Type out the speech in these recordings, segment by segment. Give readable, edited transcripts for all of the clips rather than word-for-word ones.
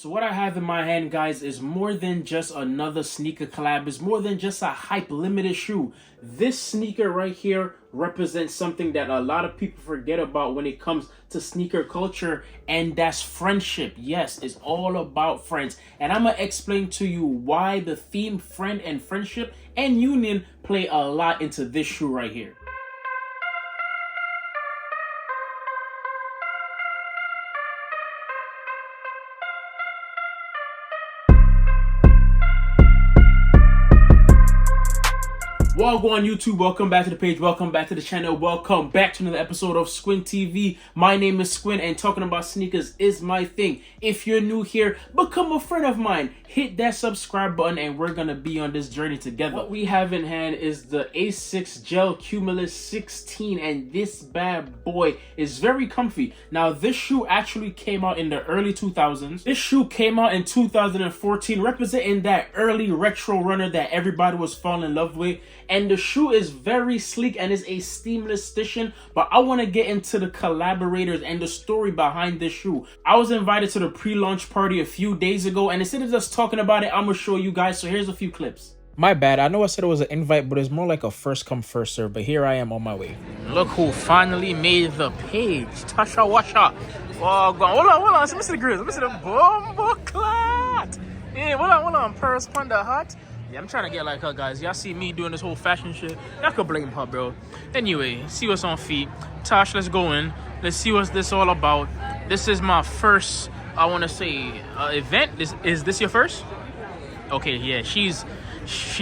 So what I have in my hand, guys, is more than just another sneaker collab. It's more than just a hype limited shoe. This sneaker right here represents something that a lot of people forget about when it comes to sneaker culture, and that's friendship. Yes, it's all about friends. And I'm going to explain to you why the theme friend and friendship and union play a lot into this shoe right here. Welcome on YouTube, welcome back to the page, welcome back to the channel, welcome back to another episode of Squin TV. My name is Squin and talking about sneakers is my thing. If you're new here, become a friend of mine. Hit that subscribe button and we're gonna be on this journey together. What we have in hand is the ASICS Gel-Cumulus 16 and this bad boy is very comfy. Now this shoe actually came out in the early 2000s. This shoe came out in 2014, representing that early retro runner that everybody was falling in love with. And the shoe is very sleek and is a seamless stitching, but I want to get into the collaborators and the story behind this shoe. I was invited to the pre-launch party a few days ago, and instead of just talking about it, I'm going to show you guys. So here's a few clips. My bad. I know I said it was an invite, but it's more like a first come, first serve. But here I am on my way. Look who finally made the page. Tasha Washa. Oh, go on. Hold on. Let me see the grills. Let me see the bomba clat. Yeah, hold on. Pearls Panda Hot. Yeah, I'm trying to get like her, guys. Y'all see me doing this whole fashion shit. Y'all could blame her, bro. Anyway, see what's on feet. Tosh, let's go in. Let's see what's this all about. This is my first, I want to say, event. Is this your first? Okay, yeah. She's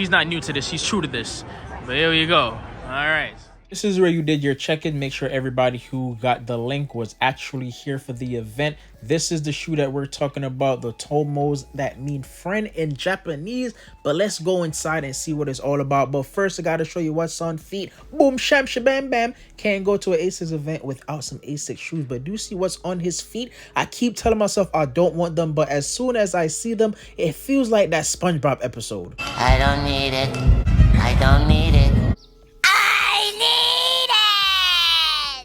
not new to this. She's true to this. But here we go. All right. This is where you did your check-in. Make sure everybody who got the link was actually here for the event. This is the shoe that we're talking about, the Tomos, that mean friend in Japanese. But let's go inside and see what it's all about. But first, I got to show you what's on feet. Boom, sham, shabam, bam. Can't go to an ASICS event without some ASICS shoes. But do you see what's on his feet? I keep telling myself I don't want them, but as soon as I see them, it feels like that SpongeBob episode. I don't need it. I don't need it.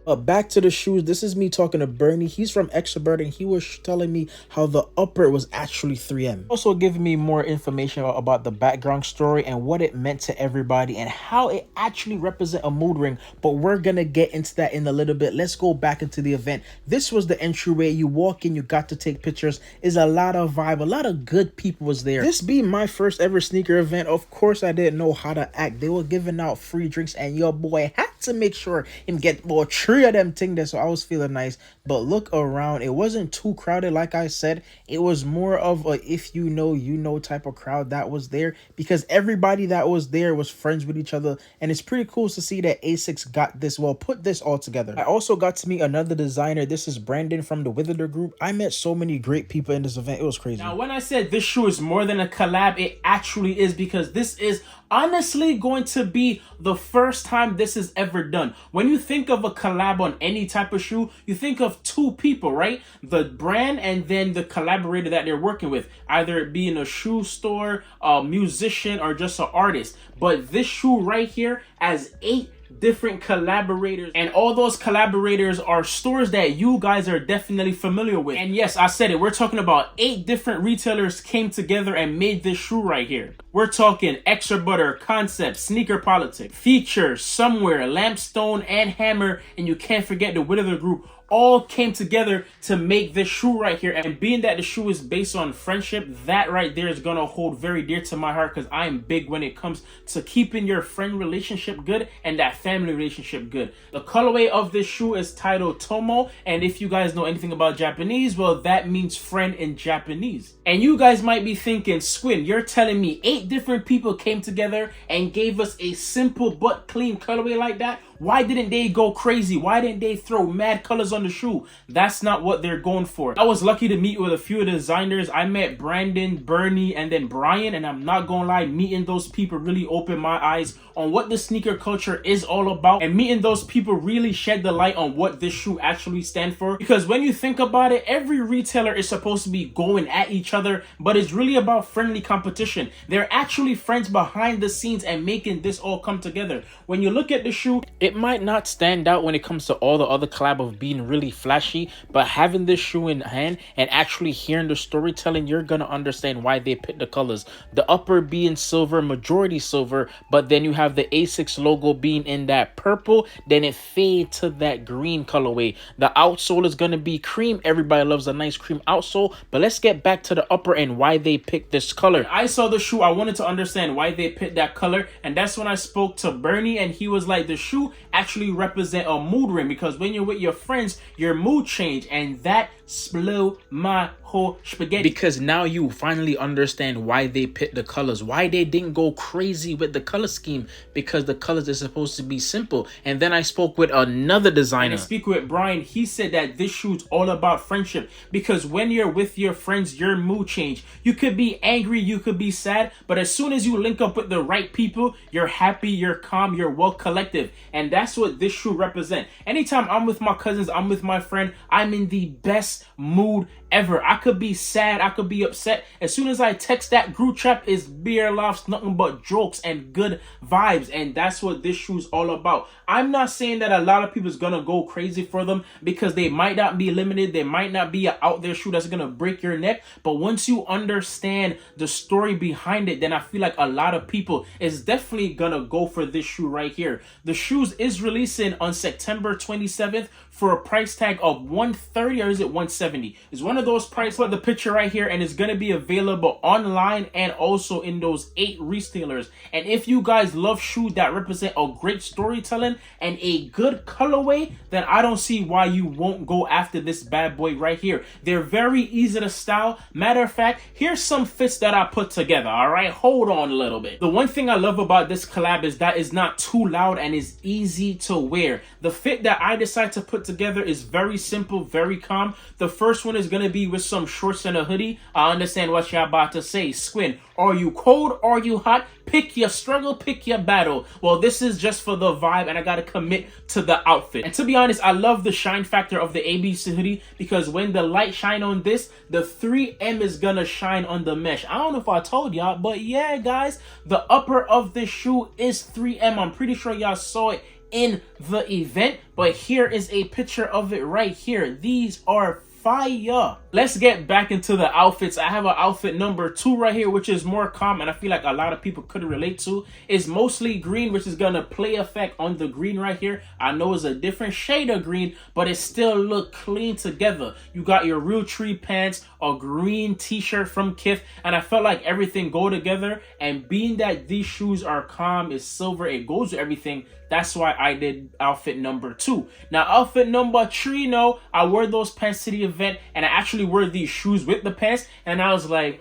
But back to the shoes. This is me talking to Bernie. He's from Extrovert and he was telling me how the upper was actually 3M. Also giving me more information about the background story and what it meant to everybody and how it actually represents a mood ring. But we're gonna get into that in a little bit. Let's go back into the event. This was the entryway. You walk in, you got to take pictures. Is a lot of vibe. A lot of good people was there. This being my first ever sneaker event, of course I didn't know how to act. They were giving out free drinks and your boy had to make sure him get more three of them thing there, so I was feeling nice. But look around, it wasn't too crowded. Like I said, it was more of a if you know type of crowd that was there, because everybody that was there was friends with each other, and it's pretty cool to see that ASICS got this put this all together. I also got to meet another designer. This is Brandon from the Wither group. I met so many great people in this event. It was crazy. Now when I said this shoe is more than a collab, it actually is, because this is honestly going to be the first time this is ever done. When you think of a collab on any type of shoe, you think of two people, right? The brand and then the collaborator that they're working with, either it being a shoe store, a musician, or just an artist. But this shoe right here has 8 different collaborators, and all those collaborators are stores that you guys are definitely familiar with. And yes, I said it, we're talking about 8 different retailers came together and made this shoe right here. We're talking Extra Butter, Concept, Sneaker Politic, Feature, Somewhere, Lampstone, and Hammer, and you can't forget the Wither group. All came together to make this shoe right here. And being that the shoe is based on friendship, that right there is gonna hold very dear to my heart, because I am big when it comes to keeping your friend relationship good and that family relationship good. The colorway of this shoe is titled Tomo, and if you guys know anything about Japanese, well, that means friend in Japanese. And you guys might be thinking, Squin, you're telling me 8 different people came together and gave us a simple but clean colorway like that? Why didn't they go crazy? Why didn't they throw mad colors on the shoe? That's not what they're going for. I was lucky to meet with a few designers. I met Brandon, Bernie, and then Brian, and I'm not gonna lie, meeting those people really opened my eyes on what the sneaker culture is all about, and meeting those people really shed the light on what this shoe actually stands for. Because when you think about it, every retailer is supposed to be going at each other, but it's really about friendly competition. They're actually friends behind the scenes and making this all come together. When you look at the shoe, It might not stand out when it comes to all the other collab of being really flashy, but having this shoe in hand and actually hearing the storytelling, you're gonna understand why they picked the colors. The upper being silver, majority silver, but then you have the ASICS logo being in that purple, then it fades to that green colorway. The outsole is gonna be cream. Everybody loves a nice cream outsole, but let's get back to the upper and why they picked this color. When I saw the shoe, I wanted to understand why they picked that color, and that's when I spoke to Bernie, and he was like, the shoe actually represent a mood ring, because when you're with your friends, your mood change, and that blew my whole spaghetti. Because now you finally understand why they picked the colors, why they didn't go crazy with the color scheme, because the colors are supposed to be simple. And then I spoke with another designer. And I speak with Brian. He said that this shoe's all about friendship, because when you're with your friends, your mood change. You could be angry, you could be sad, but as soon as you link up with the right people, you're happy, you're calm, you're well collective. And that's what this shoe represents. Anytime I'm with my cousins, I'm with my friend, I'm in the best mood ever. I could be sad, I could be upset. As soon as I text that group chat, is beer laughs, nothing but jokes and good vibes. And that's what this shoe's all about. I'm not saying that a lot of people is gonna go crazy for them, because they might not be limited, they might not be an out there shoe that's gonna break your neck. But once you understand the story behind it, then I feel like a lot of people is definitely gonna go for this shoe right here. The shoes is releasing on September 27th for a price tag of $130, or is it $170? It's one of those prices. Put the picture right here, and it's gonna be available online and also in those 8 retailers. And if you guys love shoes that represent a great storytelling and a good colorway, then I don't see why you won't go after this bad boy right here. They're very easy to style. Matter of fact, here's some fits that I put together. All right, hold on a little bit. The one thing I love about this collab is that it's not too loud and is easy to wear. The fit that I decide to put together is very simple, very calm. The first one is gonna be with some shorts and a hoodie. I understand what y'all about to say. Squint. Are you cold? Are you hot? Pick your struggle, pick your battle. Well, this is just for the vibe, and I gotta commit to the outfit. And to be honest, I love the shine factor of the ABC hoodie, because when the light shine on this, the 3M is gonna shine on the mesh. I don't know if I told y'all, but yeah, guys, the upper of this shoe is 3M. I'm pretty sure y'all saw it in the event, but here is a picture of it right here. These are fire. Let's get back into the outfits. I have an outfit number 2 right here, which is more calm, and I feel like a lot of people could relate to. It's mostly green, which is gonna play effect on the green right here. I know it's a different shade of green, but it still look clean together. You got your real tree pants, a green t-shirt from Kith, and I felt like everything go together. And being that these shoes are calm, it's silver, it goes with everything. That's why I did outfit number 2. Now, outfit number 3, no, I wore those pants to the event, and I actually wore these shoes with the pants, and I was like,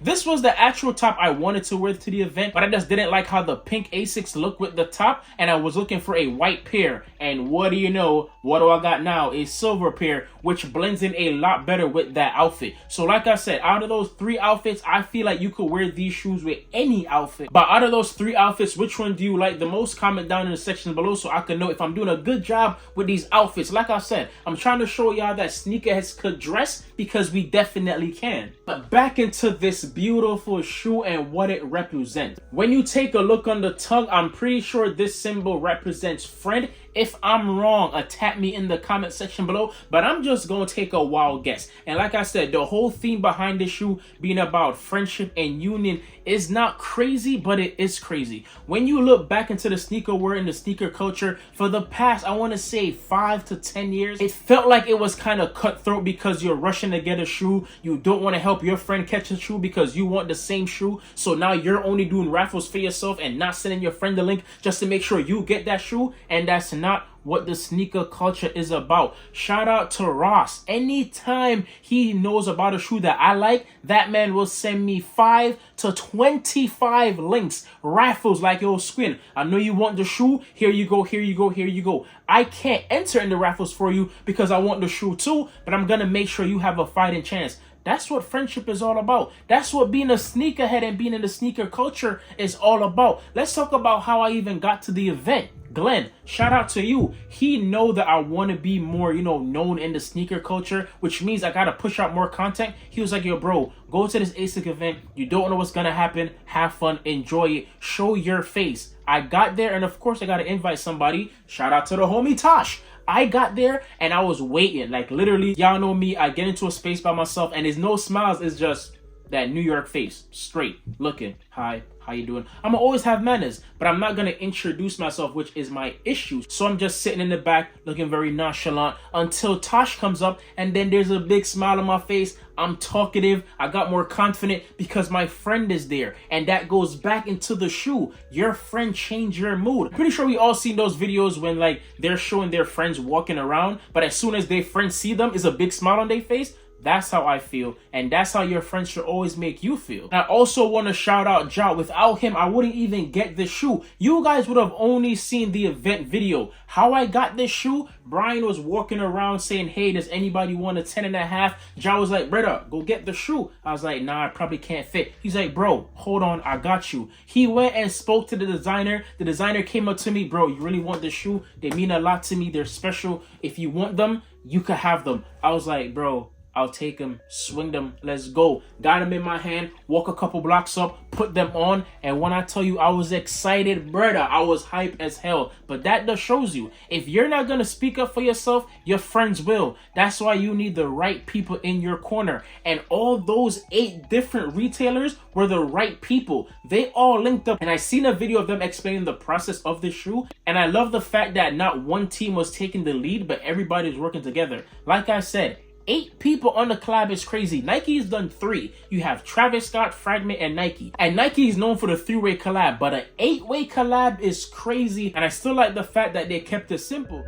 this was the actual top I wanted to wear to the event, but I just didn't like how the pink ASICS looked with the top, and I was looking for a white pair. And what do you know? What do I got now? A silver pair, which blends in a lot better with that outfit. So like I said, out of those 3 outfits, I feel like you could wear these shoes with any outfit. But out of those 3 outfits, which one do you like the most? Comment down in the section below so I can know if I'm doing a good job with these outfits. Like I said, I'm trying to show y'all that sneakerheads could dress, because we definitely can. But back into this beautiful shoe and what it represents. When you take a look on the tongue, I'm pretty sure this symbol represents friend. If I'm wrong, attack me in the comment section below, but I'm just gonna take a wild guess. And like I said, the whole theme behind this shoe being about friendship and union is not crazy, but it is crazy. When you look back into the sneaker world and the sneaker culture for the past, I want to say 5 to 10 years, it felt like it was kind of cutthroat, because you're rushing to get a shoe. You don't want to help your friend catch a shoe because you want the same shoe. So now you're only doing raffles for yourself and not sending your friend the link just to make sure you get that shoe. And that's not what the sneaker culture is about. Shout out to Ross. Anytime he knows about a shoe that I like, that man will send me 5 to 25 links, raffles, like, yo, Squin, I know you want the shoe, here you go, here you go, here you go. I can't enter in the raffles for you because I want the shoe too, but I'm gonna make sure you have a fighting chance. That's what friendship is all about. That's what being a sneakerhead and being in the sneaker culture is all about. Let's talk about how I even got to the event. Glenn, shout out to you. He know that I want to be more, known in the sneaker culture, which means I got to push out more content. He was like, yo, bro, go to this ASICS event. You don't know what's going to happen. Have fun. Enjoy it. Show your face. I got there, and of course, I got to invite somebody. Shout out to the homie Tosh. I got there, and I was waiting. Like, literally, y'all know me. I get into a space by myself, and there's no smiles. It's just that New York face, straight, looking. Hi, how you doing? I'ma always have manners, but I'm not gonna introduce myself, which is my issue. So I'm just sitting in the back, looking very nonchalant until Tosh comes up, and then there's a big smile on my face. I'm talkative. I got more confident because my friend is there, and that goes back into the shoe. Your friend changed your mood. I'm pretty sure we all seen those videos when like they're showing their friends walking around, but as soon as their friends see them, is a big smile on their face. That's how I feel, and that's how your friends should always make you feel. I also want to shout out Ja. Without him, I wouldn't even get this shoe. You guys would have only seen the event video. How I got this shoe, Brian was walking around saying, hey, does anybody want a 10.5? Ja was like, brother, go get the shoe. I was like, nah, I probably can't fit. He's like, bro, hold on, I got you. He went and spoke to the designer. The designer came up to me, bro, you really want this shoe? They mean a lot to me. They're special. If you want them, you could have them. I was like, bro, I'll take them, swing them, let's go. Got them in my hand, walk a couple blocks up, put them on, and when I tell you I was excited, brother, I was hype as hell. But that just shows you, if you're not gonna speak up for yourself, your friends will. That's why you need the right people in your corner. And all those 8 different retailers were the right people. They all linked up, and I seen a video of them explaining the process of the shoe, and I love the fact that not one team was taking the lead, but everybody's working together. Like I said, 8 people on the collab is crazy. Nike's done 3. You have Travis Scott, Fragment, and Nike. And Nike is known for the 3-way collab, but an 8-way collab is crazy. And I still like the fact that they kept it simple.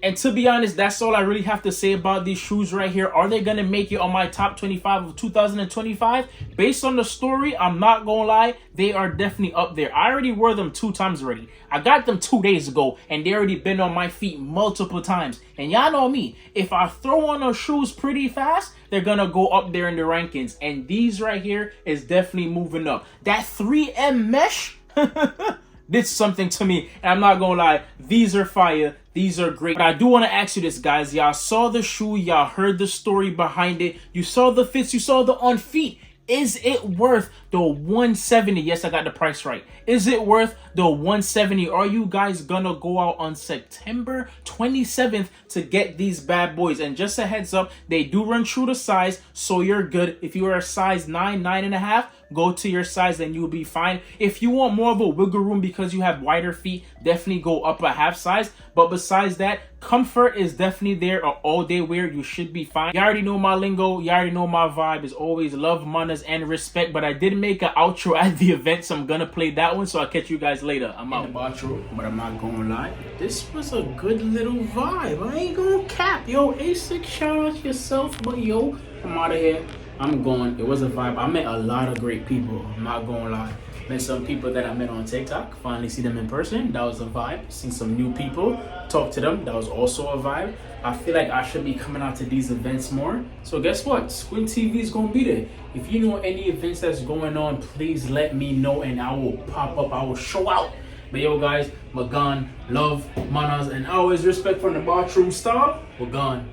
And to be honest, that's all I really have to say about these shoes right here. Are they going to make it on my top 25 of 2025? Based on the story, I'm not going to lie, they are definitely up there. I already wore them 2 times already. I got them 2 days ago, and they already been on my feet multiple times. And y'all know me, if I throw on those shoes pretty fast, they're going to go up there in the rankings. And these right here is definitely moving up. That 3M mesh did something to me, and I'm not gonna lie, these are fire, these are great. But I do want to ask you this, guys. Y'all saw the shoe, y'all heard the story behind it, you saw the fits, you saw the on feet. Is it worth the $170? Yes, I got the price right. Is it worth the $170? Are you guys gonna go out on September 27th to get these bad boys? And just a heads up, they do run true to size, so you're good. If you are a size 9, 9.5, go to your size and you'll be fine. If you want more of a wiggle room because you have wider feet, definitely go up a half size. But besides that, comfort is definitely there. Or all day wear, you should be fine. You already know my lingo, you already know my vibe is always love, manners, and respect. But I did make an outro at the event, so I'm gonna play that one. So I'll catch you guys later. I'm out. In the outro, but I'm not gonna lie, this was a good little vibe. I ain't gonna cap. Yo, ASICS, shout out yourself. But yo, I'm out of here. I'm going. It was a vibe. I met a lot of great people. I'm not gonna lie. Met some people that I met on TikTok. Finally see them in person. That was a vibe. Seen some new people. Talk to them. That was also a vibe. I feel like I should be coming out to these events more. So guess what? Squint TV is gonna be there. If you know any events that's going on, please let me know and I will pop up. I will show out. But yo guys, we're gone. Love, manners, and always respect from the bathroom star. We're gone.